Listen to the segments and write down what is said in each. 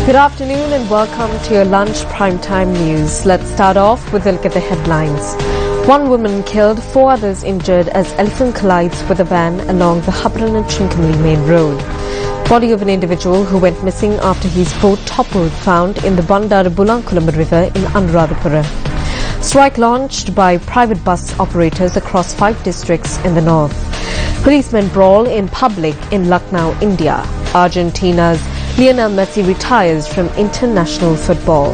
Good afternoon and welcome to your lunch primetime news. Let's start off with a look at the headlines. One woman killed, 4 others injured as elephant collides with a van along the Habran and Trincomalee main road. Body of an individual who went missing after his boat toppled found in the Bandara-Bulankulam river in Anuradhapura. Strike launched by private bus operators across 5 districts in the north. Policemen brawl in public in Lucknow, India. Argentina's Lionel Messi retires from international football.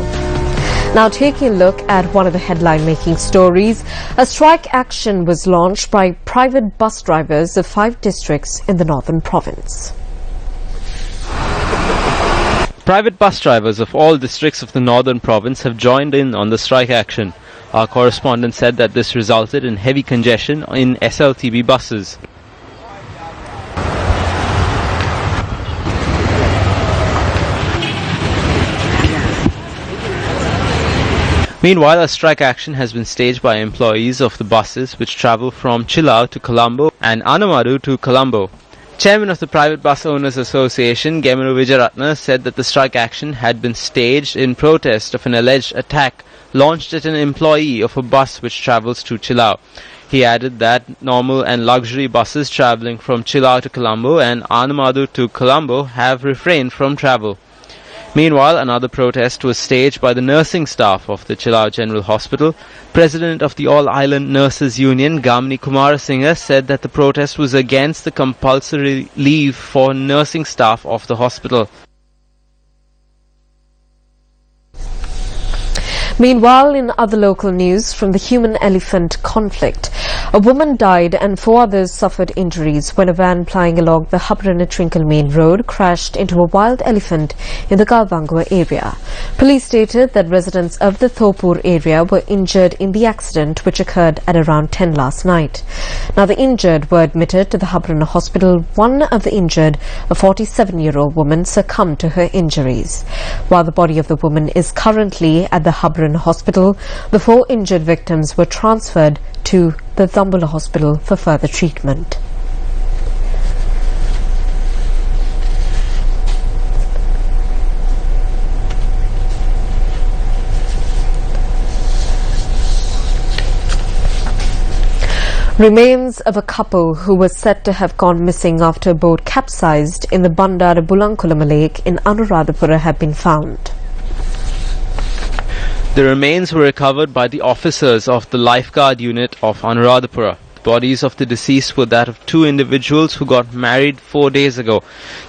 Now taking a look at one of the headline-making stories, a strike action was launched by private bus drivers of 5 districts in the northern province. Private bus drivers of all districts of the northern province have joined in on the strike action. Our correspondent said that this resulted in heavy congestion in SLTB buses. Meanwhile, a strike action has been staged by employees of the buses which travel from Chilao to Colombo and Anamadu to Colombo. Chairman of the Private Bus Owners Association, Gemaru Vijayaratna, said that the strike action had been staged in protest of an alleged attack launched at an employee of a bus which travels to Chilao. He added that normal and luxury buses travelling from Chilao to Colombo and Anamadu to Colombo have refrained from travel. Meanwhile, another protest was staged by the nursing staff of the Chilao General Hospital. President of the All-Island Nurses Union, Gamini Kumarasinghe, said that the protest was against the compulsory leave for nursing staff of the hospital. Meanwhile, in other local news from the human-elephant conflict, a woman died and 4 others suffered injuries when a van plying along the Habran-Trincomalee main road crashed into a wild elephant in the Galwangwa area. Police stated that residents of the Thopur area were injured in the accident, which occurred at around 10 last night. Now, the injured were admitted to the Habran hospital. One of the injured, a 47-year-old woman, succumbed to her injuries. While the body of the woman is currently at the Habran hospital, the 4 injured victims were transferred to the Dambula hospital for further treatment. Remains of a couple who was said to have gone missing after a boat capsized in the Bandara-Bulankulam lake in Anuradhapura have been found. The remains were recovered by the officers of the lifeguard unit of Anuradhapura. The bodies of the deceased were that of 2 individuals who got married 4 days ago.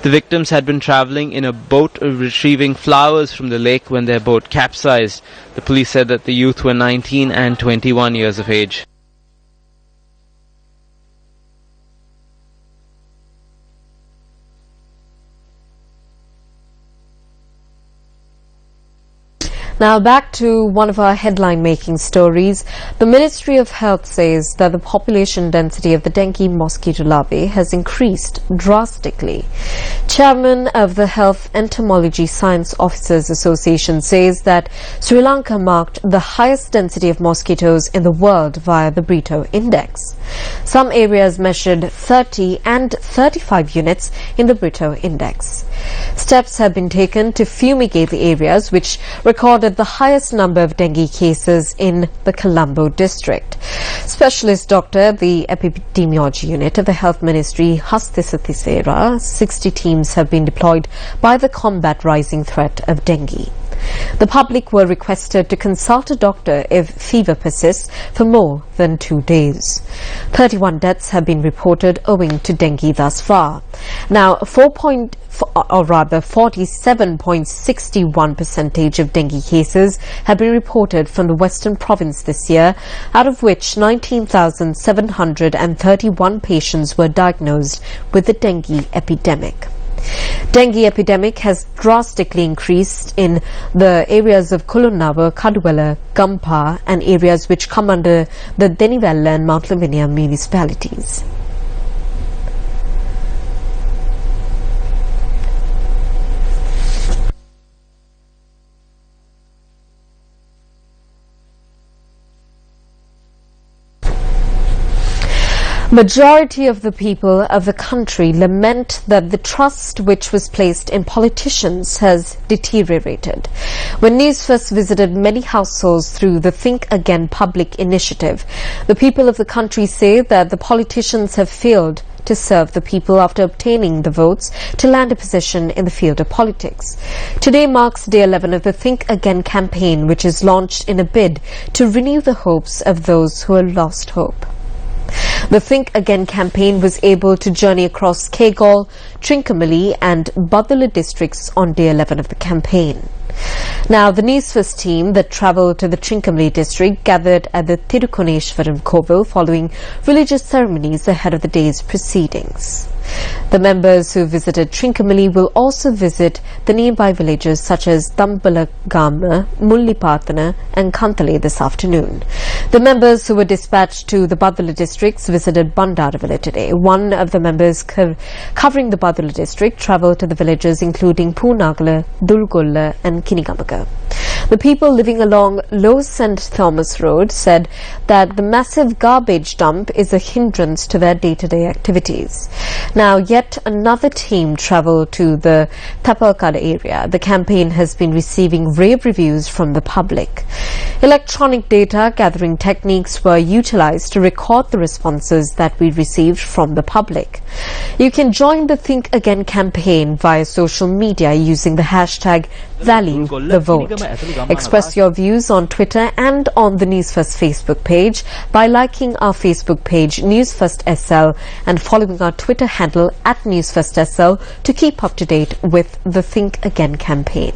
The victims had been travelling in a boat retrieving flowers from the lake when their boat capsized. The police said that the youth were 19 and 21 years of age. Now back to one of our headline-making stories. The Ministry of Health says that the population density of the dengue mosquito larvae has increased drastically. Chairman of the Health Entomology Science Officers Association says that Sri Lanka marked the highest density of mosquitoes in the world via the Brito Index. Some areas measured 30 and 35 units in the Brito Index. Steps have been taken to fumigate the areas which recorded the highest number of dengue cases in the Colombo district. Specialist doctor, the epidemiology unit of the Health Ministry, Hastisathisera, 60 teams have been deployed by the combat rising threat of dengue. The public were requested to consult a doctor if fever persists for more than 2 days. 31 deaths have been reported owing to dengue thus far. Now, 47.61% of dengue cases have been reported from the Western Province this year, out of which 19,731 patients were diagnosed with the dengue epidemic. Dengue epidemic has drastically increased in the areas of Kulunava, Kaduwala, Gampa and areas which come under the Denivella and Mount Lavinia municipalities. Majority of the people of the country lament that the trust which was placed in politicians has deteriorated. When Newsfirst visited many households through the Think Again public initiative, the people of the country say that the politicians have failed to serve the people after obtaining the votes to land a position in the field of politics. Today marks day 11 of the Think Again campaign, which is launched in a bid to renew the hopes of those who have lost hope. The Think Again campaign was able to journey across Kegaul, Trincomalee and Badula districts on day 11 of the campaign. Now, the Newsfirst team that travelled to the Trincomalee district gathered at the Tirukoneshwaram Kovil following religious ceremonies ahead of the day's proceedings. The members who visited Trincomalee will also visit the nearby villages such as Tambalagama, Mullipatana and Kantale this afternoon. The members who were dispatched to the Badula districts visited Bandaraville today. One of the members covering the Badula district travelled to the villages including Poonagala, Dulgolla and Kinigamaga. The people living along Low St. Thomas Road said that the massive garbage dump is a hindrance to their day-to-day activities. Now, yet another team travelled to the Tapalkada area. The campaign has been receiving rave reviews from the public. Electronic data gathering techniques were utilised to record the responses that we received from the public. You can join the Think Again campaign via social media using the hashtag #ValueTheVote. Express your views on Twitter and on the Newsfirst Facebook page by liking our Facebook page Newsfirst SL and following our Twitter handle @Newsfirst SL to keep up to date with the Think Again campaign.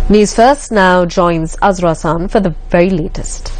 Newsfirst now joins Azra San for the very latest.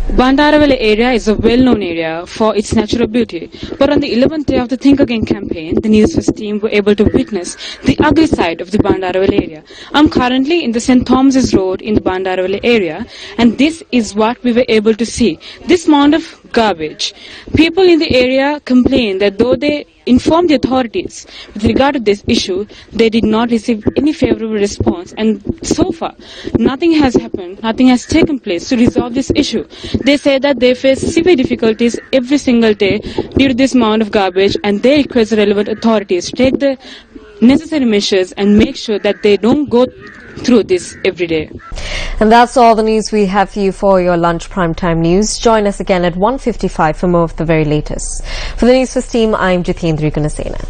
Bandaraville area is a well-known area for its natural beauty, but on the 11th day of the Think Again campaign, the Newsfirst team were able to witness the ugly side of the Bandaraville area. I'm currently in the St. Thomas's Road in the Bandaraville area, and this is what we were able to see. This mound of garbage. People in the area complain that though they informed the authorities with regard to this issue, they did not receive any favorable response, and so far nothing has happened, nothing has taken place to resolve this issue. They say that they face severe difficulties every single day due to this amount of garbage, and they request the relevant authorities to take the necessary measures and make sure that they don't go through this every day. And that's all the news we have for you for your lunch primetime news. Join us again at 1:55 for more of the very latest. For the Newsfirst team, I'm Jitendra Gunasena.